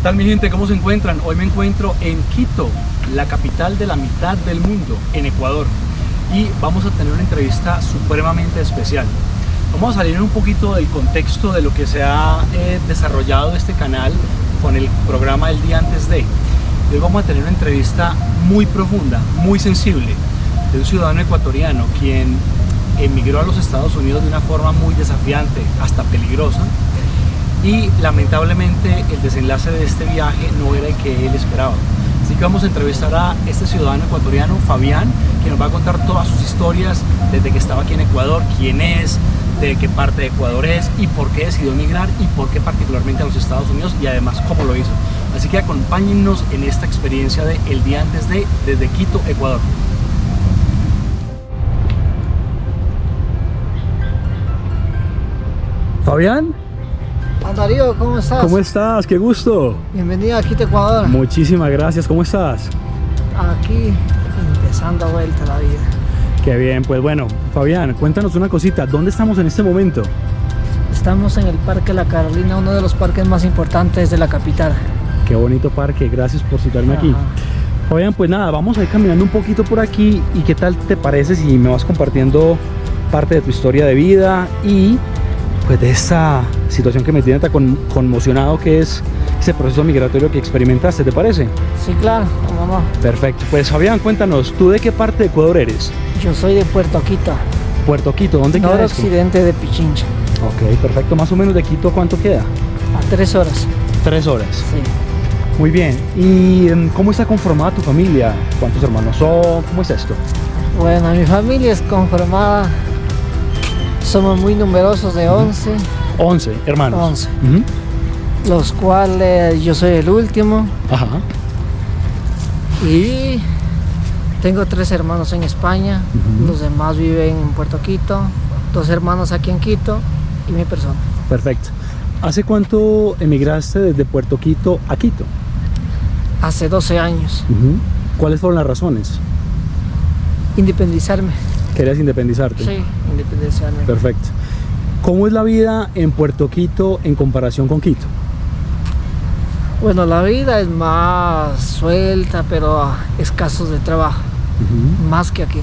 tal mi gente? ¿Cómo se encuentran? Hoy me encuentro en Quito, la capital de la mitad del mundo, en Ecuador. Y vamos a tener una entrevista supremamente especial. Vamos a salir un poquito del contexto de lo que se ha desarrollado este canal con el programa El Día Antes de. Hoy vamos a tener una entrevista muy profunda, muy sensible, de un ciudadano ecuatoriano quien emigró a los Estados Unidos de una forma muy desafiante, hasta peligrosa. Y lamentablemente el desenlace de este viaje no era el que él esperaba. Así que vamos a entrevistar a este ciudadano ecuatoriano, Fabián, que nos va a contar todas sus historias desde que estaba aquí en Ecuador, quién es, de qué parte de Ecuador es y por qué decidió emigrar y por qué particularmente a los Estados Unidos y además cómo lo hizo. Así que acompáñennos en esta experiencia de El Día Antes de, desde Quito, Ecuador. Fabián. Darío, ¿cómo estás? ¿Cómo estás? ¡Qué gusto! Bienvenido a Quito, Ecuador. Muchísimas gracias. ¿Cómo estás? Aquí, empezando a vuelta la vida. Qué bien. Pues bueno, Fabián, cuéntanos una cosita. ¿Dónde estamos en este momento? Estamos en el Parque La Carolina, uno de los parques más importantes de la capital. Qué bonito parque. Gracias por citarme aquí. Fabián, pues nada, vamos a ir caminando un poquito por aquí. ¿Y qué tal te parece si me vas compartiendo parte de tu historia de vida y pues de esa situación que me tiene tan conmocionado, que es ese proceso migratorio que experimentaste? ¿Te parece? Sí, claro, mamá. Perfecto. Pues Fabián, cuéntanos, ¿tú de qué parte de Ecuador eres? Yo soy de Puerto Quito. Puerto Quito, ¿dónde queda esto? Noroccidente de Pichincha. Ok, perfecto. Más o menos de Quito, ¿cuánto queda? A 3 horas. 3 horas. Sí. Muy bien. ¿Y cómo está conformada tu familia? ¿Cuántos hermanos son? ¿Cómo es esto? Bueno, mi familia es conformada. Somos muy numerosos, de 11. 11 hermanos. 11. Los cuales yo soy el último. Ajá. Y tengo 3 hermanos en España. Los demás viven en Puerto Quito. 2 hermanos aquí en Quito y mi persona. Perfecto. ¿Hace cuánto emigraste desde Puerto Quito a Quito? Hace 12 años. ¿Cuáles fueron las razones? Independizarme. ¿Querías independizarte? Sí, independizarme. Perfecto. ¿Cómo es la vida en Puerto Quito en comparación con Quito? Bueno, la vida es más suelta, pero escasos de trabajo, más que aquí.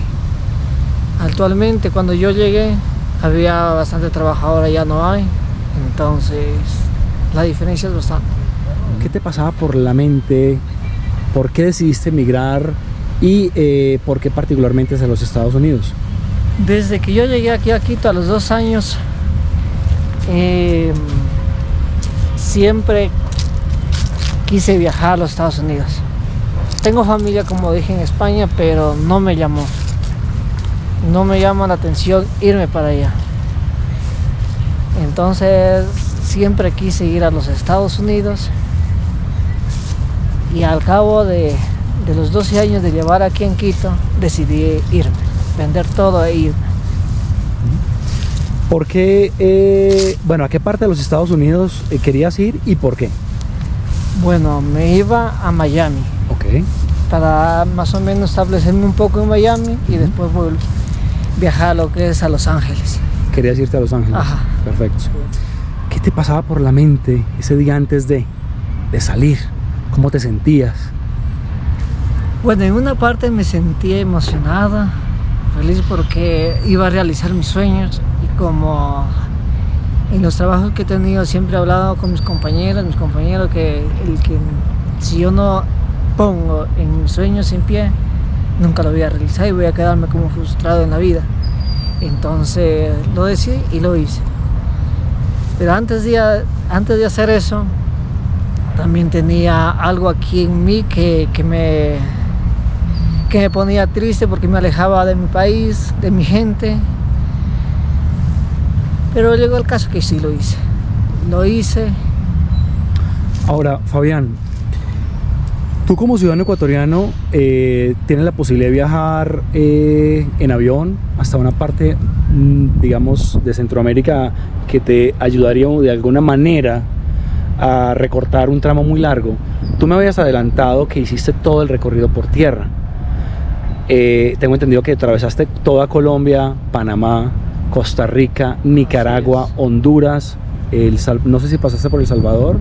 Actualmente, cuando yo llegué, había bastante trabajo, ahora ya no hay. Entonces, la diferencia es bastante. ¿Qué te pasaba por la mente? ¿Por qué decidiste emigrar? ¿Y por qué particularmente hacia los Estados Unidos? Desde que yo llegué aquí a Quito a los 2 años, siempre quise viajar a los Estados Unidos. Tengo familia, como dije, en España, pero no me llamó. No me llama la atención irme para allá. Entonces, siempre quise ir a los Estados Unidos. Y al cabo de los 12 años de llevar aquí en Quito, decidí irme, vender todo e irme. ¿Por qué, bueno, a qué parte de los Estados Unidos querías ir y por qué? Bueno, me iba a Miami. Ok. Para más o menos establecerme un poco en Miami y después viajar a lo que es a Los Ángeles. Querías irte a Los Ángeles. Ajá. Perfecto. ¿Qué te pasaba por la mente ese día antes de salir? ¿Cómo te sentías? Bueno, en una parte me sentía emocionada, feliz porque iba a realizar mis sueños, y como en los trabajos que he tenido siempre he hablado con mis compañeros que si yo no pongo en mis sueños en pie, nunca lo voy a realizar y voy a quedarme como frustrado en la vida. Entonces lo decidí y lo hice. Pero antes de hacer eso, también tenía algo aquí en mí que me ponía triste porque me alejaba de mi país, de mi gente. Pero llegó el caso que sí lo hice. Lo hice. Ahora, Fabián, tú como ciudadano ecuatoriano tienes la posibilidad de viajar en avión hasta una parte, digamos, de Centroamérica que te ayudaría de alguna manera a recortar un tramo muy largo. Tú me habías adelantado que hiciste todo el recorrido por tierra. Tengo entendido que atravesaste toda Colombia, Panamá, Costa Rica, Nicaragua, Honduras, no sé si pasaste por El Salvador.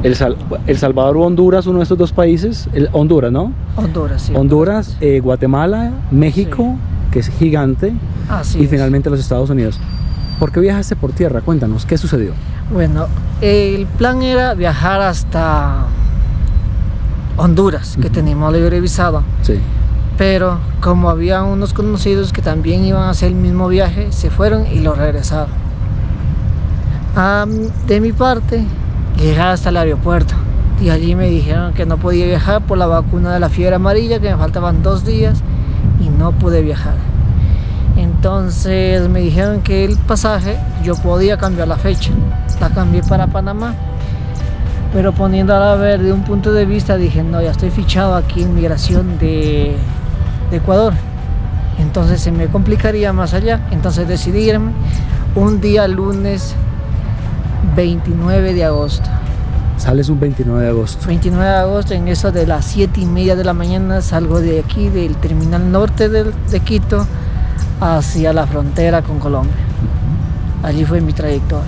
El Salvador o Honduras, uno de estos dos países, Honduras, ¿no? Honduras, sí. Honduras, Guatemala, México, que es gigante, Así y es. finalmente los Estados Unidos. ¿Por qué viajaste por tierra? Cuéntanos, ¿qué sucedió? Bueno, el plan era viajar hasta Honduras, que teníamos libre visado. Sí. Pero como había unos conocidos que también iban a hacer el mismo viaje, se fueron y lo regresaron. De mi parte, llegué hasta el aeropuerto y allí me dijeron que no podía viajar por la vacuna de la fiebre amarilla, que me faltaban 2 días y no pude viajar. Entonces me dijeron que el pasaje yo podía cambiar la fecha. La cambié para Panamá, pero poniéndola a ver de un punto de vista dije, no, ya estoy fichado aquí en migración de Ecuador, entonces se me complicaría más allá. Entonces decidí irme un día lunes 29 de agosto. Sales un 29 de agosto. 29 de agosto, en eso de las 7:30 de la mañana salgo de aquí, del terminal norte de Quito, hacia la frontera con Colombia. Allí fue mi trayectoria.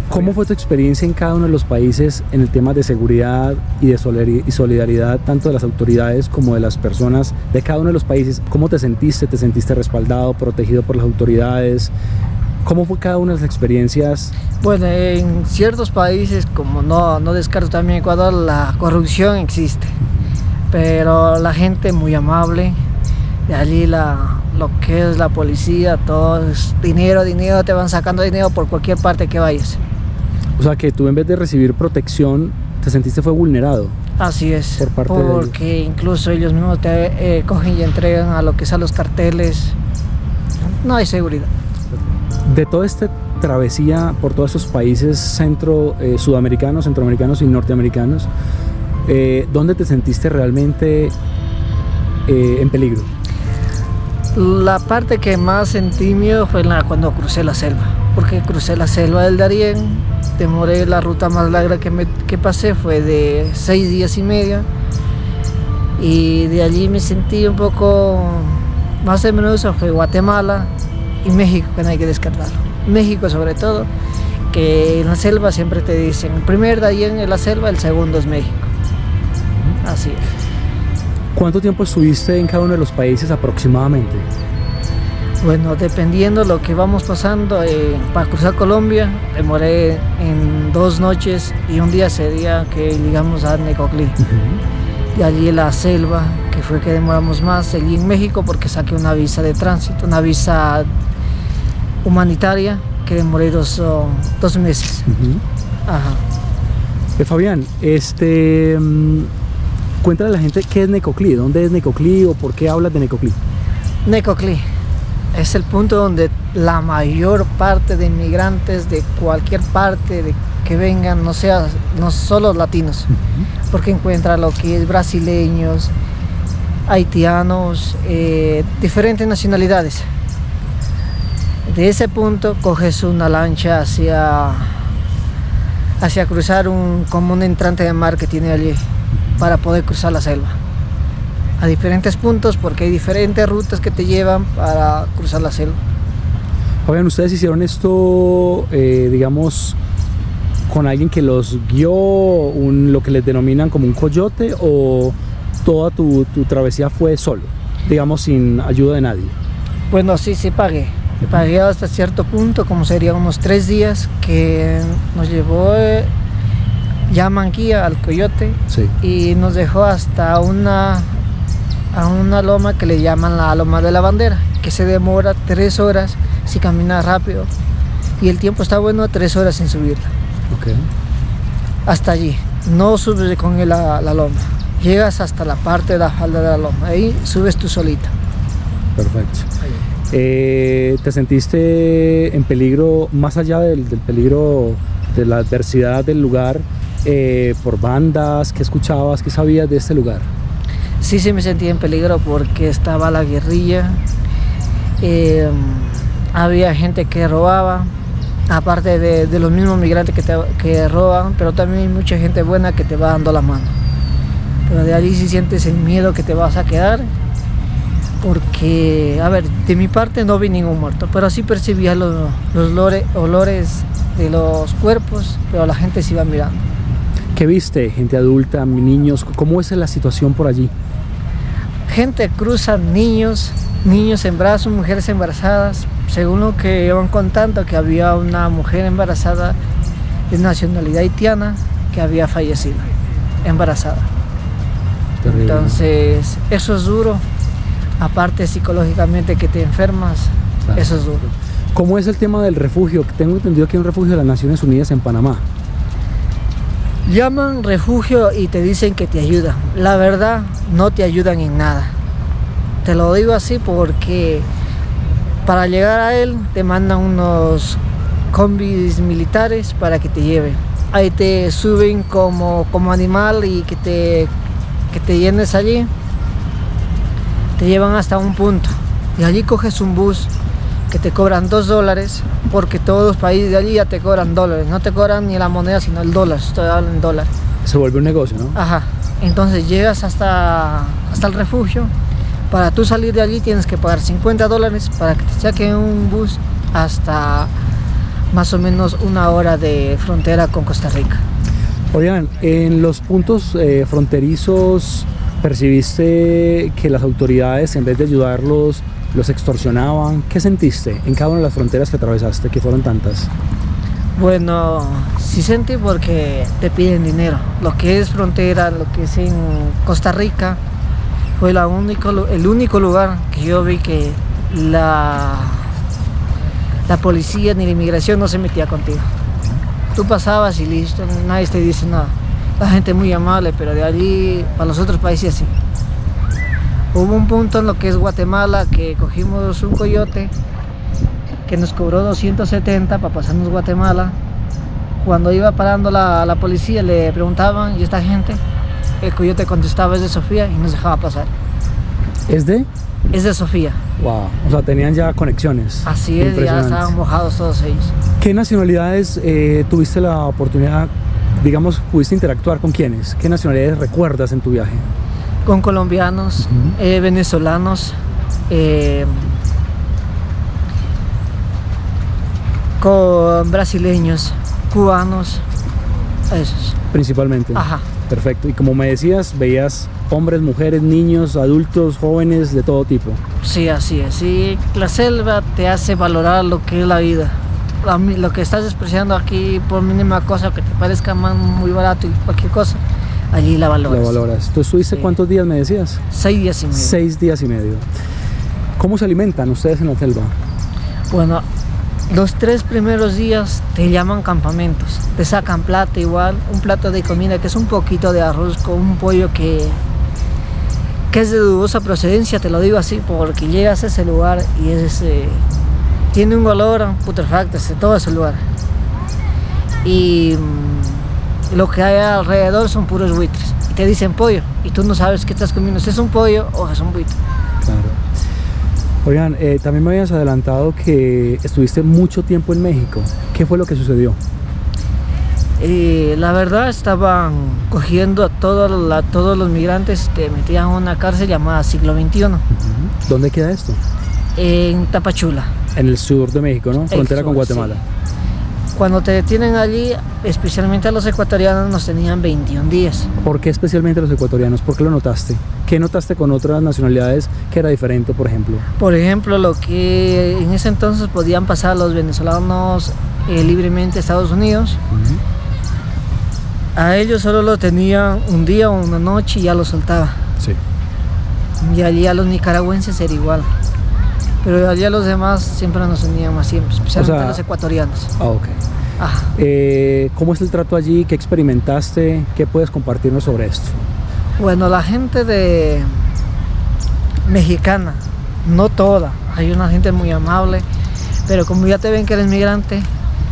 ¿Cómo fue tu experiencia en cada uno de los países en el tema de seguridad y de solidaridad, tanto de las autoridades como de las personas de cada uno de los países? ¿Cómo te sentiste? ¿Te sentiste respaldado, protegido por las autoridades? ¿Cómo fue cada una de las experiencias? Bueno, en ciertos países, como no descarto también Ecuador, la corrupción existe, pero la gente muy amable. De allí lo que es la policía, todo es dinero, te van sacando dinero por cualquier parte que vayas. O sea, que tú en vez de recibir protección, te sentiste fue vulnerado. Así es, Por parte de porque incluso ellos mismos te cogen y entregan a lo que son los carteles. No hay seguridad. De toda esta travesía por todos estos países sudamericanos, centroamericanos y norteamericanos, ¿dónde te sentiste realmente en peligro? La parte que más sentí miedo fue cuando crucé la selva, porque crucé la selva del Darién, demoré, la ruta más larga que pasé fue de 6 días y medio, y de allí me sentí un poco más temeroso. Fue Guatemala y México, que no hay que descartarlo. México sobre todo, que en la selva siempre te dicen, el primer Darién es la selva, el segundo es México. Así es. ¿Cuánto tiempo estuviste en cada uno de los países aproximadamente? Bueno, dependiendo lo que vamos pasando, para cruzar Colombia demoré en 2 noches y un día sería que llegamos a Necoclí. Y allí en la selva, que fue que demoramos más, allí en México, porque saqué una visa de tránsito, una visa humanitaria, que demoré 2 meses. Ajá. Fabián, cuéntale a la gente qué es Necoclí, dónde es Necoclí o por qué hablas de Necoclí. Necoclí es el punto donde la mayor parte de inmigrantes de cualquier parte que vengan, no solo latinos, porque encuentra lo que es brasileños, haitianos, diferentes nacionalidades. De ese punto coges una lancha hacia cruzar como un entrante de mar que tiene allí, para poder cruzar la selva a diferentes puntos, porque hay diferentes rutas que te llevan para cruzar la selva. Fabián, ¿ustedes hicieron esto, digamos, con alguien que los guió, lo que les denominan como un coyote, o toda tu travesía fue solo, digamos, sin ayuda de nadie? Bueno, sí pagué. Pagué hasta cierto punto, como serían unos 3 días, que nos llevó ya a Manquilla, al Coyote, Sí. y nos dejó hasta a una loma que le llaman la Loma de la Bandera, que se demora 3 horas si caminas rápido, y el tiempo está bueno, 3 horas sin subirla. Okay. Hasta allí, no subes con la loma, llegas hasta la parte de la falda de la loma, ahí subes tú solita. Perfecto. ¿Te sentiste en peligro, más allá del peligro de la adversidad del lugar, por bandas? ¿Qué escuchabas? ¿Qué sabías de este lugar? Sí me sentí en peligro porque estaba la guerrilla, había gente que robaba, aparte de los mismos migrantes que roban, pero también hay mucha gente buena que te va dando la mano. Pero de allí sí sientes el miedo que te vas a quedar, porque, a ver, de mi parte no vi ningún muerto, pero sí percibía los olores de los cuerpos, pero la gente se iba mirando. ¿Qué viste? Gente adulta, niños, ¿cómo es la situación por allí? Gente cruza, niños en brazos, mujeres embarazadas. Según lo que iban contando, que había una mujer embarazada de nacionalidad haitiana que había fallecido, embarazada. Terrible. Entonces, eso es duro. Aparte psicológicamente que te enfermas, Claro. eso es duro. ¿Cómo es el tema del refugio? Tengo entendido que hay un refugio de las Naciones Unidas en Panamá. Llaman refugio y te dicen que te ayudan. La verdad, no te ayudan en nada. Te lo digo así porque para llegar a él te mandan unos combis militares para que te lleven. Ahí te suben como animal y que te llenes allí. Te llevan hasta un punto y allí coges un bus que te cobran $2 porque todos los países de allí ya te cobran dólares, no te cobran ni la moneda sino el dólar, estoy hablando en dólar. Se vuelve un negocio, ¿no? Ajá, entonces llegas hasta el refugio. Para tú salir de allí tienes que pagar $50 para que te saquen un bus hasta más o menos 1 hora de frontera con Costa Rica. Oigan, en los puntos fronterizos, ¿percibiste que las autoridades, en vez de ayudarlos, los extorsionaban? ¿Qué sentiste en cada una de las fronteras que atravesaste, que fueron tantas? Bueno, sí sentí porque te piden dinero. Lo que es frontera, lo que es en Costa Rica, fue el único lugar que yo vi que la policía ni la inmigración no se metía contigo. Tú pasabas y listo, nadie te dice nada. La gente es muy amable, pero de allí para los otros países sí. Hubo un punto en lo que es Guatemala que cogimos un coyote que nos cobró 270 para pasarnos Guatemala. Cuando iba parando la policía le preguntaban, ¿y esta gente? El coyote contestaba, es de Sofía, y nos dejaba pasar. ¿Es de? Es de Sofía. Wow, o sea, tenían ya conexiones. Así es, ya Impresionante. estaban mojados todos ellos. ¿Qué nacionalidades tuviste la oportunidad, digamos, pudiste interactuar con quiénes? ¿Qué nacionalidades recuerdas en tu viaje? Con colombianos, venezolanos, con brasileños, cubanos, esos. Principalmente. Ajá. Perfecto. Y como me decías, veías hombres, mujeres, niños, adultos, jóvenes, de todo tipo. Sí, así es. Sí, la selva te hace valorar lo que es la vida. Lo que estás despreciando aquí por mínima cosa que te parezca muy barato y cualquier cosa, allí la valoras. La valoras. ¿Tú estuviste Sí. cuántos días, me decías? 6 días y medio. 6 días y medio. ¿Cómo se alimentan ustedes en la selva? Bueno, los 3 primeros días te llaman campamentos. Te sacan plata igual, un plato de comida que es un poquito de arroz con un pollo que es de dudosa procedencia, te lo digo así, porque llegas a ese lugar y tiene un olor putrefacto de todo ese lugar. Y lo que hay alrededor son puros buitres. Y te dicen pollo, y tú no sabes qué estás comiendo, si es un pollo o es un buitre. Claro. Oigan, también me habías adelantado que estuviste mucho tiempo en México. ¿Qué fue lo que sucedió? La verdad estaban cogiendo a todos los migrantes, te metían a una cárcel llamada Siglo XXI, ¿Dónde queda esto? en Tapachula. En el sur de México, ¿no? Frontera El con sur, Guatemala. Sí. Cuando te detienen allí, especialmente a los ecuatorianos, nos tenían 21 días. ¿Por qué especialmente los ecuatorianos? ¿Por qué lo notaste? ¿Qué notaste con otras nacionalidades que era diferente, por ejemplo? Por ejemplo, lo que en ese entonces podían pasar los venezolanos libremente a Estados Unidos, a ellos solo lo tenían un día o una noche y ya lo soltaban. Sí. Y allí a los nicaragüenses era igual. Pero allí a los demás siempre nos tenían más tiempo, especialmente O sea, a los ecuatorianos. Ah, ok. Ajá. ¿Cómo es el trato allí? ¿Qué experimentaste? ¿Qué puedes compartirnos sobre esto? Bueno, la gente mexicana, no toda, hay una gente muy amable, pero como ya te ven que eres migrante,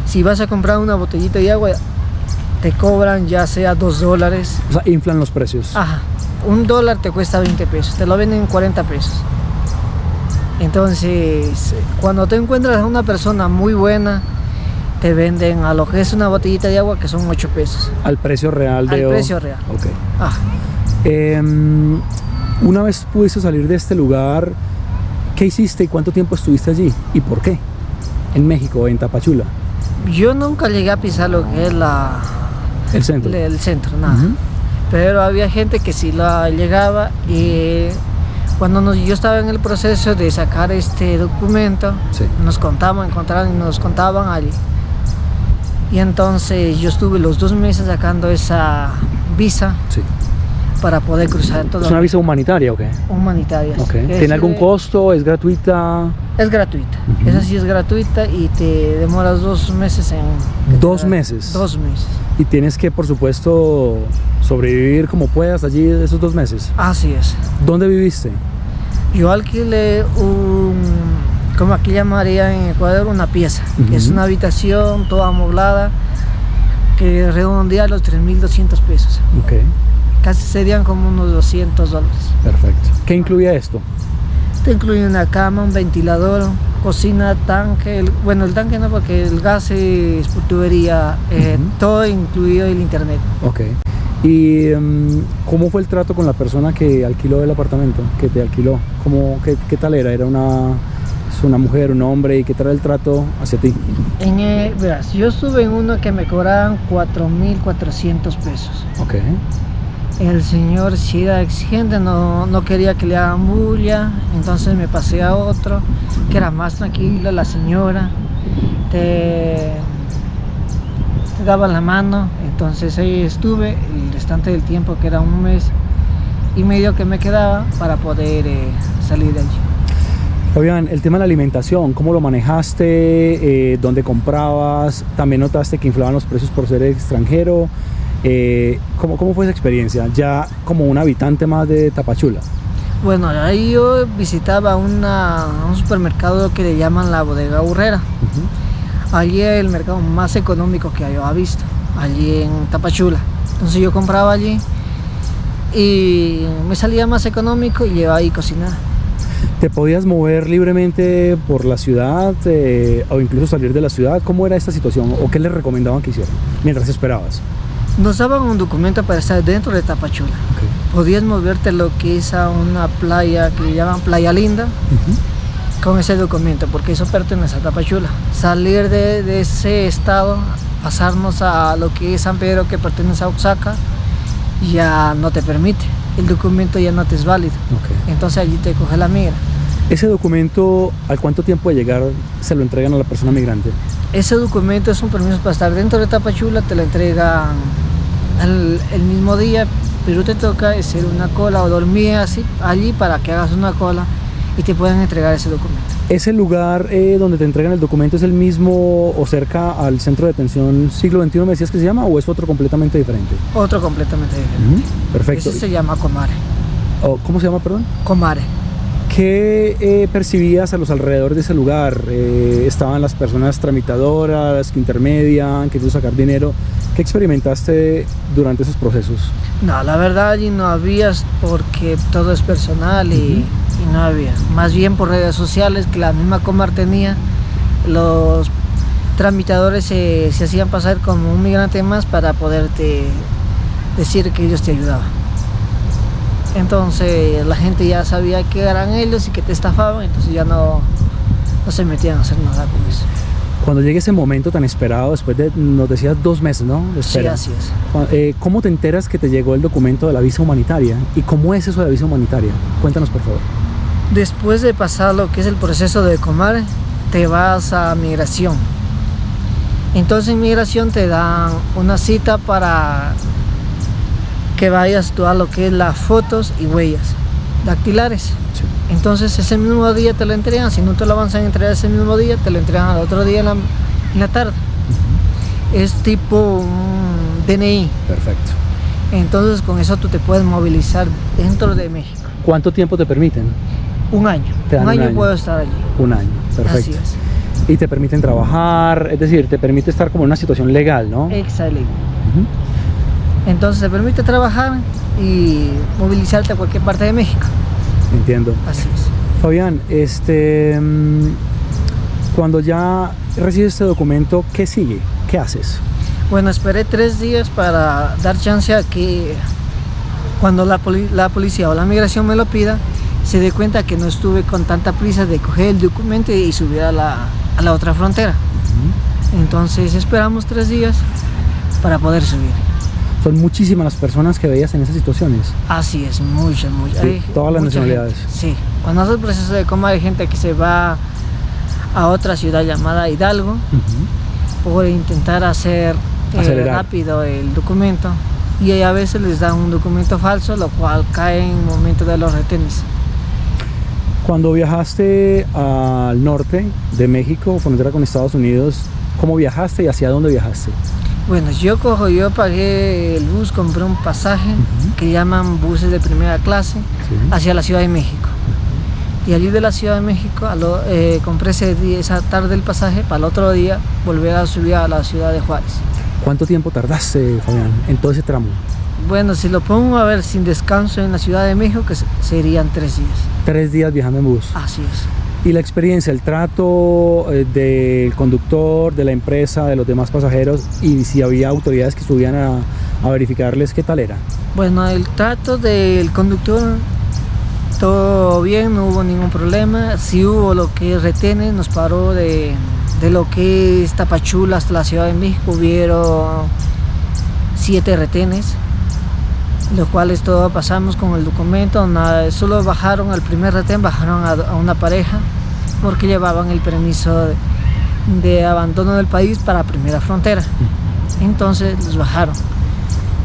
si vas a comprar una botellita de agua, te cobran ya sea $2. O sea, inflan los precios. Ajá, $1 te cuesta 20 pesos, te lo venden en 40 pesos. Entonces, cuando te encuentras a una persona muy buena, te venden a lo que es una botellita de agua que son 8 pesos. Al precio real de... Al precio real. Ok. Ajá. Una vez pudiste salir de este lugar, ¿qué hiciste y cuánto tiempo estuviste allí? ¿Y por qué? En México, en Tapachula. Yo nunca llegué a pisar lo que es la El centro. El centro, nada. Ujú. Pero había gente que sí la llegaba y cuando yo estaba en el proceso de sacar este documento, Sí. nos encontraban y nos contaban allí. Y entonces yo estuve los 2 meses sacando esa visa Sí. para poder cruzar todo. ¿Es una visa humanitaria o qué? Humanitaria. Ok. Es ¿Tiene algún de- costo? ¿Es gratuita? Es gratuita. Ujú. Esa sí es gratuita y te demoras 2 meses en... 2 meses. 2 meses. Y tienes que, por supuesto, sobrevivir como puedas allí esos 2 meses. Así es. ¿Dónde viviste? Yo alquilé como aquí llamaría en Ecuador, una pieza. Que es Ujú. una habitación toda amoblada que redondea los 3.200 pesos. Ok, Casi serían como unos $200. perfecto. ¿Qué incluía esto? Te incluye una cama, un ventilador, cocina, tanque. El tanque no, porque el gas es por tubería. Ujú. Todo incluido el internet. Ok. ¿Y cómo fue el trato con la persona que alquiló el apartamento, que te alquiló? ¿Qué tal era? ¿Era una mujer, un hombre? ¿Y qué tal el trato hacia ti? Verás, yo estuve en uno que me cobraban 4.400 pesos. Ok. El señor sí era exigente, no quería que le hagan bulla, entonces me pasé a otro que era más tranquilo. La señora te daba la mano, entonces ahí estuve el restante del tiempo, que era 1 mes y medio que me quedaba para poder salir de allí. Fabián, el tema de la alimentación, ¿cómo lo manejaste? ¿Dónde comprabas? ¿También notaste que inflaban los precios por ser extranjero? ¿Cómo fue esa experiencia? Ya como un habitante más de Tapachula. Bueno, ahí yo visitaba un supermercado que le llaman la Bodega Urrera. Ujú. Allí es el mercado más económico que yo he visto, allí en Tapachula. Entonces yo compraba allí y me salía más económico y llevaba ahí cocinar. ¿Te podías mover libremente por la ciudad o incluso salir de la ciudad? ¿Cómo era esta situación o qué les recomendaban que hicieran mientras esperabas? Nos daban un documento para estar dentro de Tapachula. Okay. Podías moverte lo que es a una playa que le llaman Playa Linda Ujú. con ese documento, porque eso pertenece a Tapachula. Salir de ese estado, pasarnos a lo que es San Pedro, que pertenece a Oaxaca, ya no te permite. El documento ya no te es válido. Okay. Entonces allí te coge la migra. ¿Ese documento al cuánto tiempo de llegar se lo entregan a la persona migrante? Ese documento es un permiso para estar dentro de Tapachula, te lo entregan el mismo día, pero te toca hacer una cola o dormir así allí para que hagas una cola y te puedan entregar ese documento. ¿Ese lugar donde te entregan el documento es el mismo o cerca al centro de detención siglo XXI, me decías que se llama, o es otro completamente diferente? Otro completamente diferente. Perfecto. Ese se llama Comare. ¿Cómo se llama, perdón? Comare. ¿Qué percibías a los alrededores de ese lugar? ¿Estaban las personas tramitadoras que intermedian, que tú sacar dinero? ¿Qué experimentaste durante esos procesos? No, la verdad allí no había, porque todo es personal y no había. Más bien por redes sociales, que la misma Comar tenía, los tramitadores se hacían pasar como un migrante más para poderte decir que ellos te ayudaban. Entonces la gente ya sabía que eran ellos y que te estafaban, entonces ya no se metían a hacer nada con eso. Cuando llegue ese momento tan esperado, después de, nos decías 2 meses, ¿no? De Sí, espera. así es. ¿Cómo te enteras que te llegó el documento de la visa humanitaria? ¿Y cómo es eso de la visa humanitaria? Cuéntanos, por favor. Después de pasar lo que es el proceso de Comar, te vas a migración. Entonces en migración te dan una cita para que vayas tú a lo que es las fotos y huellas dactilares. Sí. Entonces ese mismo día te lo entregan. Si no te lo avanzan a entregar ese mismo día, te lo entregan al otro día en la tarde. Es tipo un DNI. Perfecto. Entonces con eso tú te puedes movilizar dentro de México. ¿Cuánto tiempo te permiten? 1 año. Te dan Un año un año. puedo estar allí. 1 año. Perfecto. Así es. Y te permiten trabajar, es decir, te permite estar como en una situación legal, ¿no? Excelente. Ujú. Entonces te permite trabajar y movilizarte a cualquier parte de México. Entiendo. Así es. Fabián, cuando ya recibes este documento, ¿qué sigue? ¿Qué haces? Bueno, esperé 3 días para dar chance a que cuando la policía o la migración me lo pida, se dé cuenta que no estuve con tanta prisa de coger el documento y subir a la otra frontera. Entonces esperamos 3 días para poder subir. Son muchísimas las personas que veías en esas situaciones. Así es, muchas. Sí, todas las mucha nacionalidades. gente. Sí, cuando hace el proceso de coma hay gente que se va a otra ciudad llamada Hidalgo por intentar hacer rápido el documento, y a veces les dan un documento falso, lo cual cae en el momento de los retenes. Cuando viajaste al norte de México, frontera con Estados Unidos, ¿cómo viajaste y hacia dónde viajaste? Bueno, yo pagué el bus, compré un pasaje que llaman buses de primera clase hacia la Ciudad de México. Y allí de la Ciudad de México compré esa tarde el pasaje para el otro día volver a subir a la ciudad de Juárez. ¿Cuánto tiempo tardaste, Fabián, en todo ese tramo? Bueno, si lo pongo a ver sin descanso en la Ciudad de México, que serían 3 días. 3 días viajando en bus. Así es. Y la experiencia, el trato del conductor, de la empresa, de los demás pasajeros, y si había autoridades que subían a verificarles, ¿qué tal era? Bueno, el trato del conductor, todo bien, no hubo ningún problema. Sí hubo lo que es retenes, nos paró de lo que es Tapachula hasta la Ciudad de México, hubieron 7 retenes, los cuales todos pasamos con el documento. Solo bajaron al primer retén, bajaron a una pareja porque llevaban el permiso de abandono del país para primera frontera. Entonces los bajaron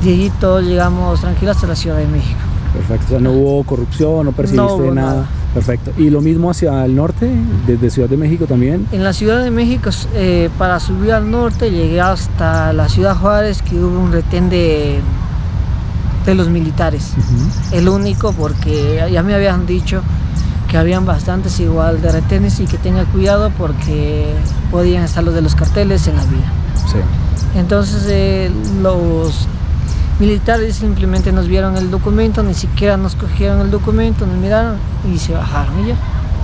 y allí todos llegamos tranquilos hasta la Ciudad de México. Perfecto, o sea, no hubo corrupción, no percibiste nada. Perfecto. ¿Y lo mismo hacia el norte, desde Ciudad de México también? En la Ciudad de México, para subir al norte, llegué hasta la Ciudad Juárez, que hubo un retén de los militares. El único, porque ya me habían dicho que habían bastantes igual de retenes y que tenga cuidado porque podían estar los de los carteles en la vía. Sí. Entonces los militares simplemente nos vieron el documento, ni siquiera nos cogieron el documento, nos miraron y se bajaron y ya.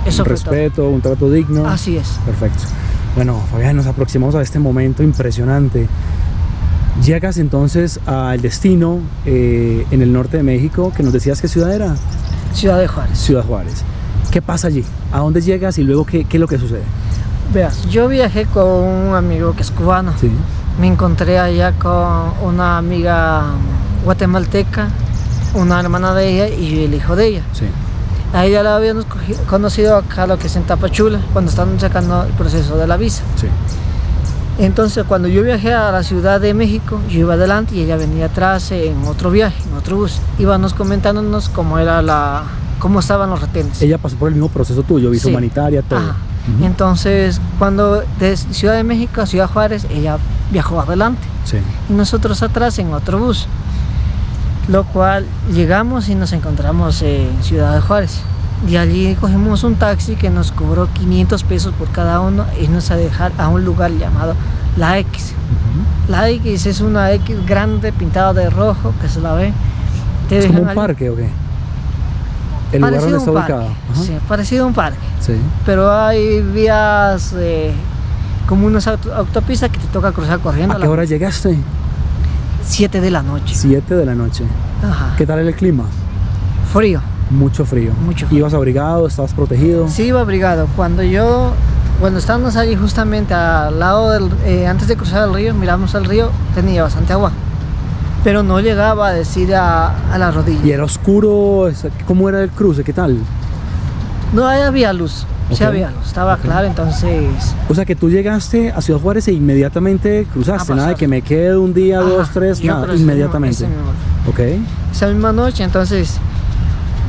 Eso un respeto, un trato digno. Así es. Perfecto. Bueno, Fabián, nos aproximamos a este momento impresionante. Llegas entonces al destino en el norte de México, que nos decías qué ciudad era. Ciudad de Juárez. Ciudad Juárez. ¿Qué pasa allí? ¿A dónde llegas y luego qué es lo que sucede? Veas, yo viajé con un amigo que es cubano. Sí. Me encontré allá con una amiga guatemalteca, una hermana de ella y el hijo de ella. Sí. A ella la habíamos conocido acá, lo que es en Tapachula, cuando estaban sacando el proceso de la visa. Sí. Entonces, cuando yo viajé a la Ciudad de México, yo iba adelante y ella venía atrás en otro viaje, en otro bus. Íbamos comentándonos cómo estaban los retenes. Ella pasó por el mismo proceso tuyo, visa humanitaria, todo. Ajá. Entonces, cuando de Ciudad de México a Ciudad Juárez, ella viajó adelante. Sí. Y nosotros atrás en otro bus. Lo cual llegamos y nos encontramos en Ciudad de Juárez. Y allí cogimos un taxi que nos cobró 500 pesos por cada uno y nos a dejar a un lugar llamado La X. La X es una X grande pintada de rojo que se la ve. ¿Es como un parque o qué? ¿El lugar donde está ubicado? Sí, parecido a un parque. Sí. Pero hay vías como unas autopistas que te toca cruzar corriendo. ¿A qué hora llegaste? 7 de la noche. 7 de la noche. Ajá. ¿Qué tal el clima? Frío. Mucho frío. Mucho frío. ¿Ibas abrigado? ¿Estabas protegido? Sí, iba abrigado. Cuando estábamos allí justamente al lado antes de cruzar el río, miramos al río, tenía bastante agua. Pero no llegaba a decir a la rodilla. ¿Y era oscuro? ¿Cómo era el cruce? ¿Qué tal? No, ahí había luz. Okay. Sí había luz, estaba claro, entonces... O sea que tú llegaste a Ciudad Juárez e inmediatamente cruzaste, nada de que me quede un día, 2, 3, nada, inmediatamente. Ok. Esa misma noche, entonces,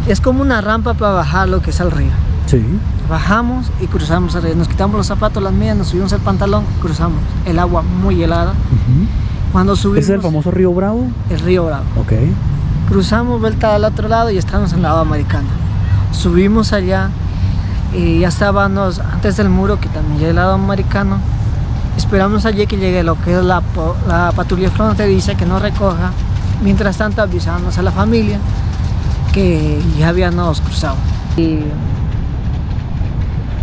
es como una rampa para bajar lo que es el río. Sí. Bajamos y cruzamos el río, nos quitamos los zapatos, las medias, nos subimos el pantalón, cruzamos. El agua muy helada. Cuando subimos... ¿Es el famoso Río Bravo? El Río Bravo. Ok. Cruzamos vuelta al otro lado y estamos en el lado americano. Subimos allá y ya estábamos antes del muro, que también ya es el lado americano. Esperamos allí que llegue lo que es la patrulla fronteriza, que nos recoja. Mientras tanto avisamos a la familia que ya habíamos cruzado. Y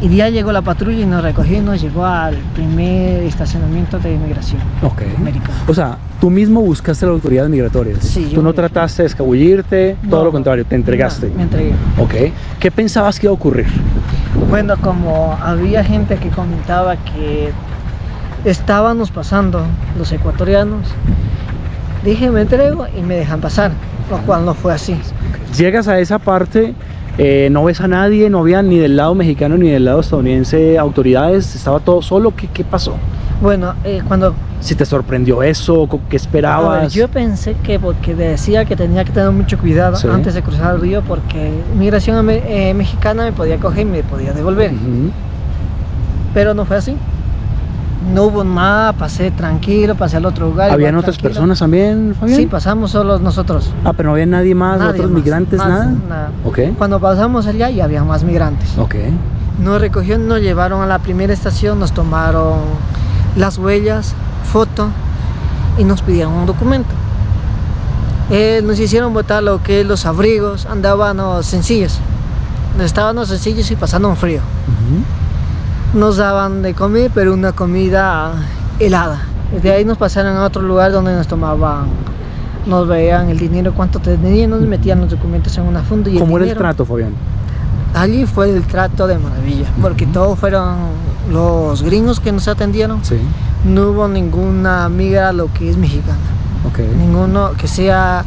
ya llegó la patrulla y nos recogió y nos llevó al primer estacionamiento de inmigración americana. O sea, tú mismo buscaste las autoridades migratorias. Sí, tú no trataste de escabullirte, todo lo contrario, te entregaste. No, me entregué. Ok. ¿Qué pensabas que iba a ocurrir? Bueno, como había gente que comentaba que estábamos pasando los ecuatorianos, Dije, me entrego y me dejan pasar, lo cual no fue así. Llegas a esa parte, no ves a nadie, no había ni del lado mexicano ni del lado estadounidense autoridades, estaba todo solo. ¿Qué pasó? Bueno, cuando... Si te sorprendió eso, ¿qué esperabas? A ver, yo pensé que porque decía que tenía que tener mucho cuidado Sí. antes de cruzar el río, porque migración mexicana me podía coger y me podía devolver. Ujú. Pero no fue así. No hubo nada, pasé tranquilo, pasé al otro lugar. ¿Habían igual otras tranquilo. personas también, Fabián? Sí, pasamos solos nosotros. Ah, pero no había nadie más, Nadie otros más, migrantes, nada. nada. Ok. Cuando pasamos allá ya había más migrantes. Ok. Nos recogieron, nos llevaron a la primera estación, nos tomaron las huellas, foto y nos pidieron un documento. Nos hicieron botar lo que es los abrigos, andábamos sencillos. Estábamos sencillos y pasando un frío. Ujú. Nos daban de comer, pero una comida helada. De ahí nos pasaron a otro lugar donde nos tomaban, nos veían el dinero, cuánto tenían, nos metían los documentos en una funda y ¿Cómo era el dinero. trato, Fabián? Allí fue el trato de maravilla, porque todos fueron los gringos que nos atendieron. Sí. No hubo ninguna migra lo que es mexicana. Ok. Ninguno que sea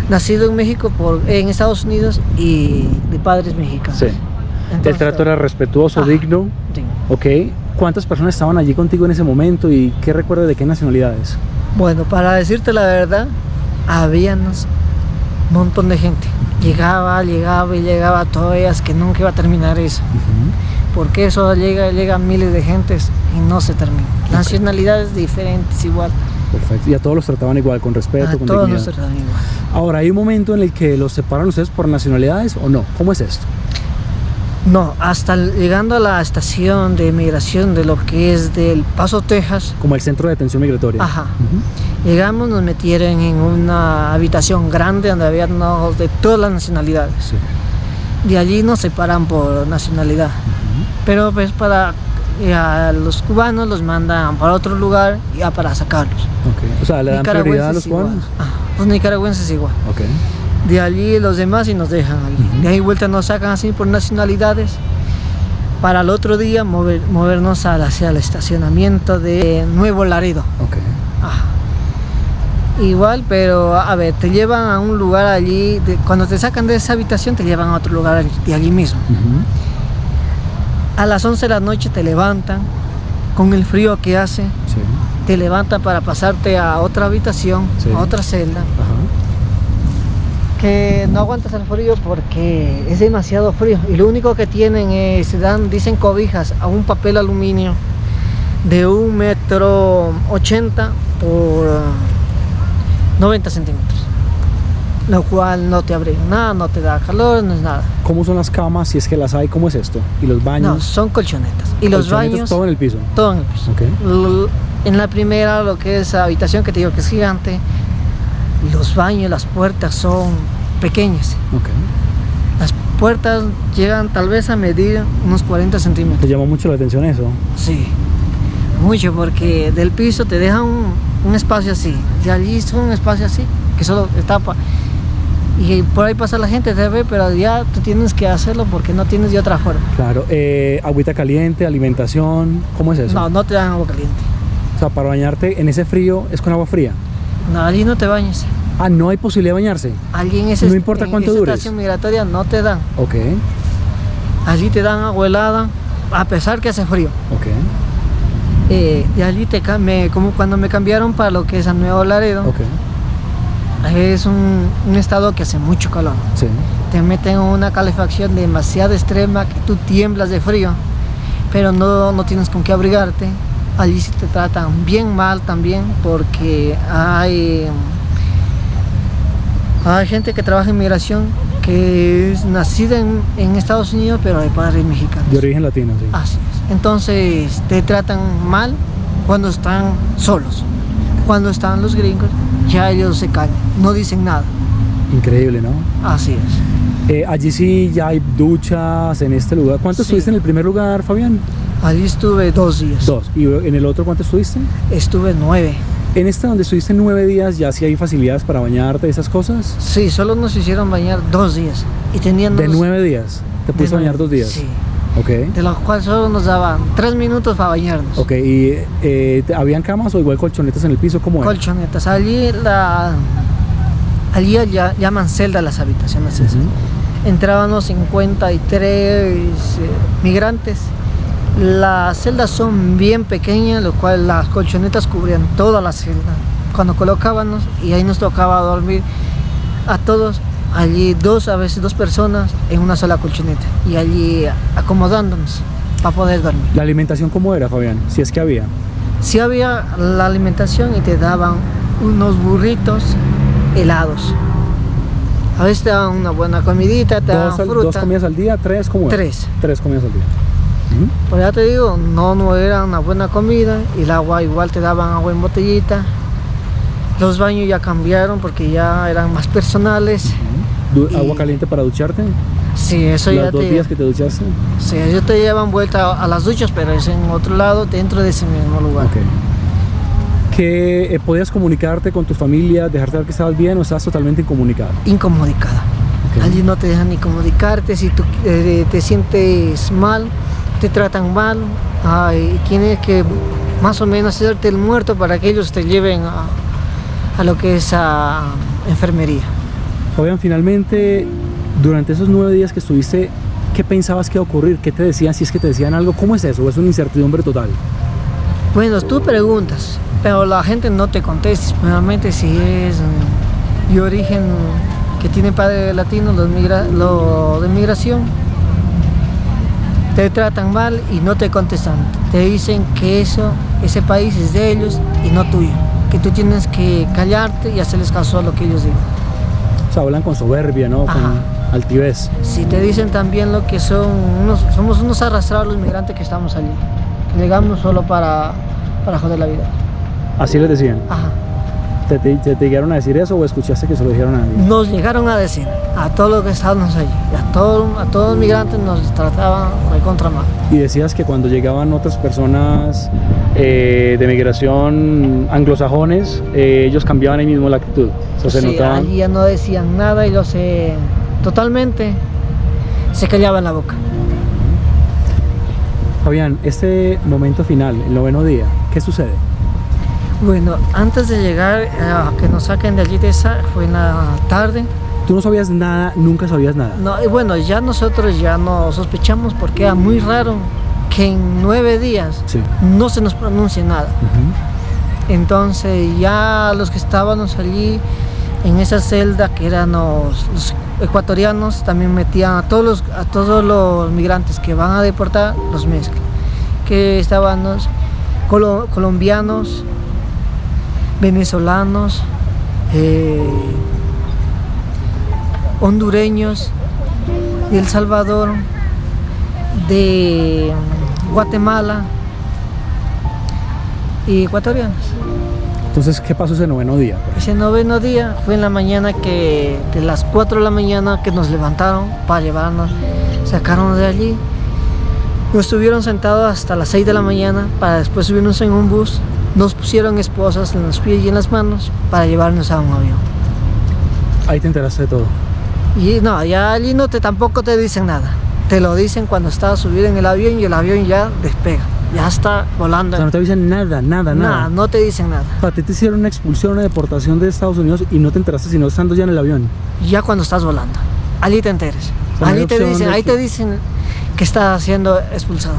nacido en México, en Estados Unidos y de padres mexicanos. Sí. El Entonces, trato era respetuoso, Ajá. digno. sí. Ok. ¿Cuántas personas estaban allí contigo en ese momento y qué recuerdas de qué nacionalidades? Bueno, para decirte la verdad, había un montón de gente. Llegaba, todavía es que nunca iba a terminar eso. Porque eso llega miles de gentes y no se termina. Nacionalidades diferentes igual. Perfecto. Y a todos los trataban igual, con respeto, A con todos dignidad. nos tratan igual. Ahora, ¿hay un momento en el que los separan ustedes por nacionalidades o no? ¿Cómo es esto? No, hasta llegando a la estación de migración de lo que es del Paso, Texas, Como el centro de detención migratoria. ajá. Ujú. Llegamos, nos metieron en una habitación grande donde había de todas las nacionalidades. Sí. De allí nos separan por nacionalidad. Pero pues a los cubanos los mandan para otro lugar ya para sacarlos. Ok. O sea, le dan prioridad a los igual. cubanos. Ajá, los nicaragüenses igual. Ok. De allí los demás y nos dejan allí. Ujú. De ahí vuelta nos sacan así por nacionalidades. Para el otro día movernos hacia el estacionamiento de Nuevo Laredo. Ok. Ajá. Igual, pero a ver, te llevan a un lugar allí, cuando te sacan de esa habitación te llevan a otro lugar de allí mismo. Ujú. A las 11 de la noche te levantan, con el frío que hace, Sí. te levantan para pasarte a otra habitación, Sí. a otra celda, Ajá. que no aguantas el frío porque es demasiado frío. Y lo único que tienen es, dicen cobijas a un papel aluminio de 1,80 m por 90 centímetros. Lo cual no te abriga nada, no te da calor, no es nada. ¿Cómo son las camas, si es que las hay? ¿Cómo es esto? ¿Y los No, baños? son colchonetas. Y los Colchonetas, baños, todo en el piso. todo en el piso. Ok. En la primera, lo que es la habitación que te digo que es gigante, los baños, las puertas son pequeñas. Ok. Las puertas llegan tal vez a medir unos 40 ¿Te centímetros. llamó mucho la atención eso? Sí, mucho, porque del piso te dejan un espacio así. De allí es un espacio así, que solo tapa. Y por ahí pasa la gente, te ve, pero ya tú tienes que hacerlo porque no tienes de otra forma. Claro. Agüita caliente, alimentación, ¿cómo es eso? No, no te dan agua caliente. O sea, para bañarte en ese frío es con agua fría. No, allí no te bañes. Ah, no hay posibilidad de bañarse. Allí en No importa cuánto esa dures. estación migratoria no te dan. Ok, Allí te dan agua helada, a pesar que hace frío. ok, De allí como cuando me cambiaron para lo que es a Nuevo Laredo, ok. es un estado que hace mucho calor. Sí. Te meten en una calefacción demasiado extrema que tú tiemblas de frío, pero no tienes con qué abrigarte. Allí sí te tratan bien mal también porque hay gente que trabaja en migración que es nacida en Estados Unidos pero de padres mexicanos. De origen latino, sí. Así es. Entonces te tratan mal cuando están solos. Cuando están los gringos, ya ellos se callan, no dicen nada. Increíble, ¿no? Así es. Allí sí ya hay duchas en este lugar. ¿Cuánto Sí. estuviste en el primer lugar, Fabián? Allí estuve 2 días. 2. ¿Y en el otro cuánto estuviste? Estuve 9. En este donde estuviste 9 días, ¿ya sí hay facilidades para bañarte, esas cosas? Sí, solo nos hicieron bañar 2 días. Y tenían De 9 días. ¿Te pudiste bañar 2 días? Sí. Ok. de los cuales solo nos daban 3 minutos para bañarnos. Ok, ¿y habían camas o igual colchonetas en el piso? ¿Cómo era? Colchonetas. Allí ya llaman celda las habitaciones. Ujú. Entrábamos 53 migrantes. Las celdas son bien pequeñas, lo cual las colchonetas cubrían toda la celda. Cuando colocábamos, y ahí nos tocaba dormir a todos, allí a veces dos personas en una sola colchoneta, y allí acomodándonos para poder dormir. ¿La alimentación cómo era, Fabián? Si es que había. Sí había la alimentación y te daban unos burritos helados. A veces te daban una buena comidita, te daban fruta. ¿Dos comidas al día? ¿Tres? ¿Cómo era? Tres comidas al día. Ujú. Pero ya te digo, no era una buena comida, y el agua igual te daban agua en botellita. Los baños ya cambiaron porque ya eran más personales. Y- ¿Agua caliente para ducharte? Sí, eso ya ¿Las 2 días que te duchaste? Sí, ellos te llevan vuelta a las duchas, pero es en otro lado, dentro de ese mismo lugar. Ok. ¿Que podías comunicarte con tu familia, dejar saber que estabas bien o estabas totalmente incomunicado? Incomunicada. Ok. Allí no te dejan ni comunicarte. Si tú te sientes mal, te tratan mal. Tienes que más o menos hacerte el muerto para que ellos te lleven a lo que es a enfermería. Fabián, finalmente, durante esos 9 días que estuviste, ¿qué pensabas que iba a ocurrir? ¿Qué te decían? Si es que te decían algo, ¿cómo es eso? ¿Es una incertidumbre total? Bueno, tú preguntas, pero la gente no te contesta. Normalmente si es de origen que tiene padre latino, lo de migración, te tratan mal y no te contestan. Te dicen que ese país es de ellos y no tuyo. Que tú tienes que callarte y hacerles caso a lo que ellos digan. O sea, hablan con soberbia, ¿no? Ajá. Con altivez. Si te dicen también lo que somos unos arrastrados los migrantes que estamos allí. Que llegamos solo para joder la vida. Así les decían. Ajá. ¿Te llegaron a decir eso o escuchaste que se lo dijeron a alguien? Nos llegaron a decir a todos los que estábamos allí, a todos los migrantes nos trataban de contra mal. Y decías que cuando llegaban otras personas de migración anglosajones, ellos cambiaban ahí mismo la actitud. O sea, se Sí, notaban. allí ya no decían nada y totalmente se callaban la boca. Fabián, este momento final, el 9º día, ¿qué sucede? Bueno, antes de llegar a que nos saquen de allí fue en la tarde. Tú no sabías nada, nunca sabías nada. No, y bueno, ya nosotros ya no sospechamos porque era muy raro que en 9 días Sí. no se nos pronuncie nada. Ujú. Entonces ya los que estábamos allí en esa celda, que eran los ecuatorianos, también metían a todos los migrantes que van a deportar, los mezclan. Que estaban los colombianos, venezolanos, hondureños, de El Salvador, de Guatemala y ecuatorianos. Entonces, ¿qué pasó ese 9º día? Ese 9º día fue en la mañana, que de las 4 de la mañana que nos levantaron para llevarnos, sacaron de allí, nos estuvieron sentados hasta las 6 de la mañana para después subirnos en un bus, nos pusieron esposas en los pies y en las manos para llevarnos a un avión. Ahí te enteraste de todo. Y no, ya allí tampoco te dicen nada, te lo dicen cuando estás subido en el avión y el avión ya despega, ya está volando. O sea, no te avisan nada. Nada, no te dicen nada. Para ti te hicieron una expulsión, una deportación de Estados Unidos y no te enteraste sino estando ya en el avión. Ya cuando estás volando, allí te enteres. O sea, no hay Allí te opción dicen, de ahí que- te dicen que estás siendo expulsado.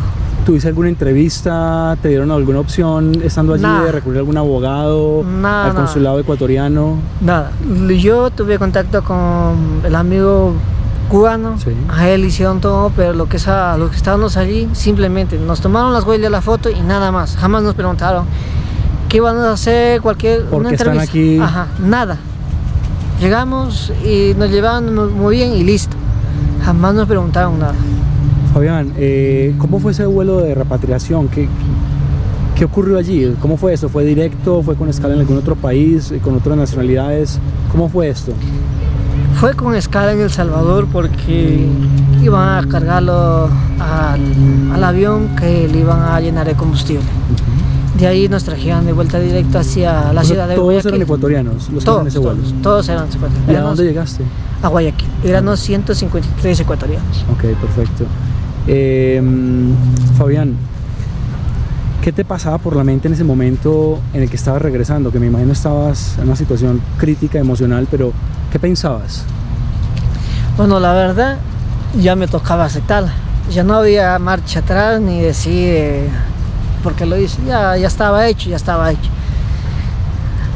¿Tuviste alguna entrevista? ¿Te dieron alguna opción estando allí Nada. de recurrir a algún abogado? Nada, ¿Al consulado ecuatoriano? Nada. Yo tuve contacto con el amigo cubano, Sí. a él hicieron todo, pero los que estábamos allí simplemente nos tomaron las huellas, la foto y nada más. Jamás nos preguntaron qué iban a hacer, ¿Por una qué están entrevista. aquí? Ajá, nada. Llegamos y nos llevaban muy bien y listo. Jamás nos preguntaron nada. Fabián, ¿cómo fue ese vuelo de repatriación? ¿Qué ocurrió allí? ¿Cómo fue eso? ¿Fue directo? ¿Fue con escala en algún otro país? ¿Con otras nacionalidades? ¿Cómo fue esto? Fue con escala en El Salvador porque iban a cargarlo al avión que le iban a llenar de combustible. De ahí nos trajeron de vuelta directo hacia la O sea, ciudad de todos Guayaquil. eran ecuatorianos los que eran en ese vuelo. Todos eran ecuatorianos. ¿Y a dónde llegaste? A Guayaquil. Éramos 153 ecuatorianos. Ok, perfecto. Fabián, ¿qué te pasaba por la mente en ese momento en el que estabas regresando? Que me imagino estabas en una situación crítica, emocional, pero ¿qué pensabas? Bueno, la verdad, ya me tocaba aceptarla. Ya no había marcha atrás ni decir porque lo hice, ya estaba hecho, ya estaba hecho.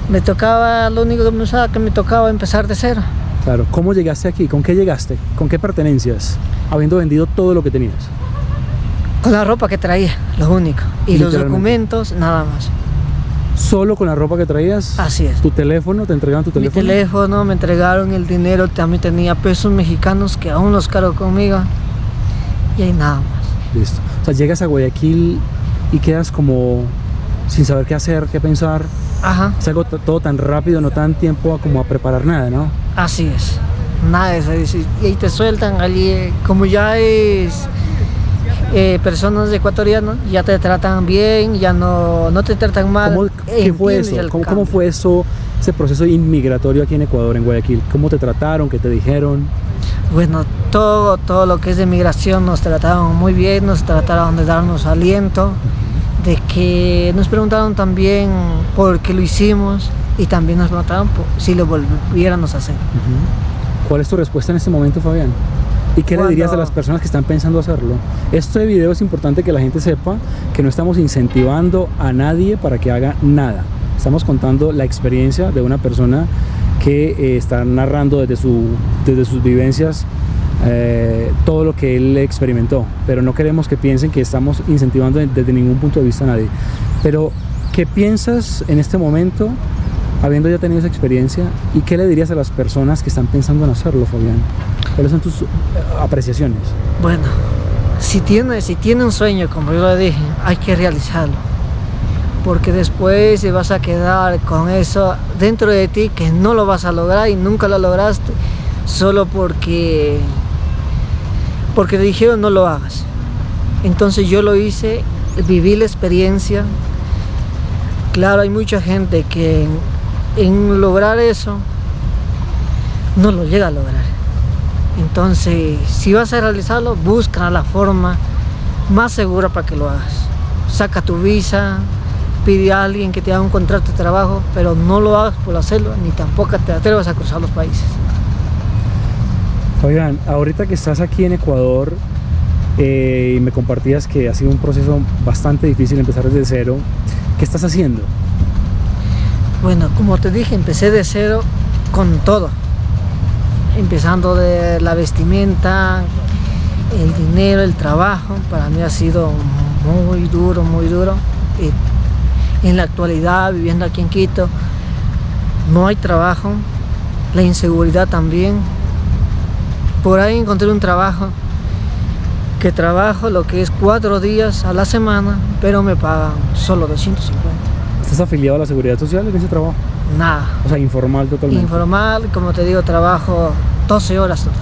Me tocaba, lo único que pensaba que me tocaba empezar de cero. Claro, ¿cómo llegaste aquí? ¿Con qué llegaste? ¿Con qué pertenencias? Habiendo vendido todo lo que tenías. Con la ropa que traía, lo único. Y los documentos, nada más. ¿Solo con la ropa que traías? Así es. ¿Tu teléfono? ¿Te entregaron tu teléfono? Mi teléfono, me entregaron el dinero, también tenía pesos mexicanos que aún los cargo conmigo. Y ahí nada más. Listo. O sea, llegas a Guayaquil y quedas como sin saber qué hacer, qué pensar. Ajá. Es algo todo tan rápido, no tan tiempo como a preparar nada, ¿no? Así es. Nada de eso. Y ahí te sueltan, allí, como ya es personas ecuatorianas, ya te tratan bien, ya no te tratan mal. ¿Qué fue eso? ¿Cómo fue eso, ese proceso inmigratorio aquí en Ecuador, en Guayaquil? ¿Cómo te trataron? ¿Qué te dijeron? Bueno, todo lo que es de migración nos trataron muy bien, nos trataron de darnos aliento, de que nos preguntaron también por qué lo hicimos y también nos preguntaron si lo volviéramos a hacer. ¿Cuál es tu respuesta en este momento, Fabián? ¿Y qué le dirías a las personas que están pensando hacerlo? Este video es importante que la gente sepa que no estamos incentivando a nadie para que haga nada. Estamos contando la experiencia de una persona que está narrando desde sus vivencias todo lo que él experimentó, pero no queremos que piensen que estamos incentivando desde ningún punto de vista a nadie. Pero, ¿qué piensas en este momento, habiendo ya tenido esa experiencia, y qué le dirías a las personas que están pensando en hacerlo, Fabián? ¿Cuáles son tus apreciaciones? Bueno, si tiene un sueño, como yo le dije, hay que realizarlo, porque después te vas a quedar con eso dentro de ti que no lo vas a lograr y nunca lo lograste solo porque te dijeron no lo hagas. Entonces yo lo hice, viví la experiencia. Claro, hay mucha gente que en lograr eso no lo llega a lograr. Entonces, si vas a realizarlo, busca la forma más segura para que lo hagas. Saca tu visa, pide a alguien que te haga un contrato de trabajo, pero no lo hagas por hacerlo, ni tampoco te atrevas a cruzar los países. Fabián, ahorita que estás aquí en Ecuador y me compartías que ha sido un proceso bastante difícil empezar desde cero, ¿qué estás haciendo? Bueno, como te dije, empecé de cero con todo. Empezando de la vestimenta, el dinero, el trabajo. Para mí ha sido muy duro, muy duro. En la actualidad, viviendo aquí en Quito, no hay trabajo, la inseguridad también. Por ahí encontré un trabajo, que trabajo lo que es 4 días a la semana, pero me pagan solo 250. ¿Estás afiliado a la Seguridad Social en ese trabajo? Nada. O sea, informal totalmente. Informal, como te digo, trabajo 12 horas total.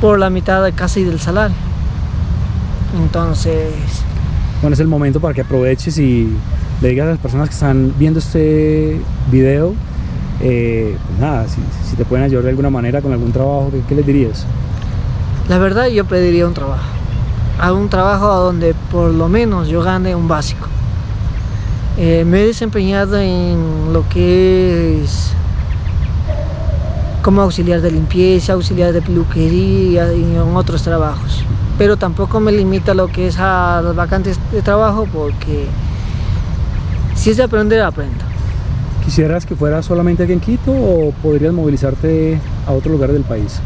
Por la mitad casi del salario. Entonces... Bueno, es el momento para que aproveches y le digas a las personas que están viendo este video, pues nada, si te pueden ayudar de alguna manera con algún trabajo, ¿qué les dirías? La verdad, yo pediría un trabajo. Un trabajo donde por lo menos yo gane un básico. Me he desempeñado en lo que es como auxiliar de limpieza, auxiliar de peluquería y en otros trabajos. Pero tampoco me limita lo que es a las vacantes de trabajo, porque si es de aprender, aprendo. ¿Quisieras que fuera solamente aquí en Quito o podrías movilizarte a otro lugar del país?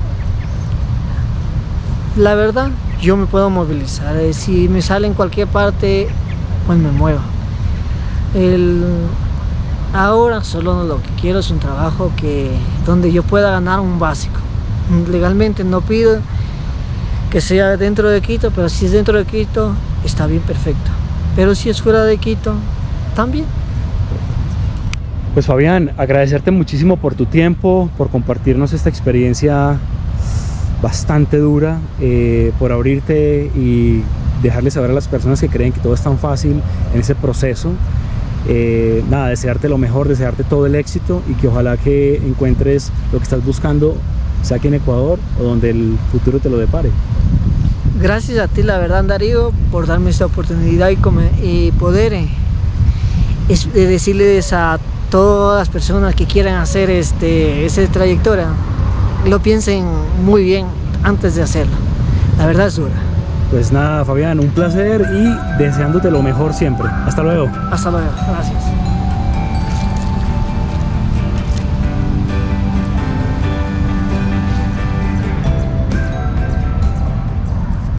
La verdad, yo me puedo movilizar. Si me sale en cualquier parte, pues me muevo. Ahora solo lo que quiero es un trabajo donde yo pueda ganar un básico. Legalmente no pido que sea dentro de Quito, pero si es dentro de Quito, está bien, perfecto. Pero si es fuera de Quito, también. Pues Fabián, agradecerte muchísimo por tu tiempo, por compartirnos esta experiencia bastante dura, por abrirte y dejarles saber a las personas que creen que todo es tan fácil en ese proceso. Nada, desearte lo mejor, desearte todo el éxito y que ojalá que encuentres lo que estás buscando, sea aquí en Ecuador o donde el futuro te lo depare. Gracias a ti, la verdad, Darío, por darme esta oportunidad y poder decirles a todas las personas que quieran hacer esta trayectoria, lo piensen muy bien antes de hacerlo. La verdad es dura. Pues nada, Fabián, un placer y deseándote lo mejor siempre. Hasta luego. Hasta luego. Gracias.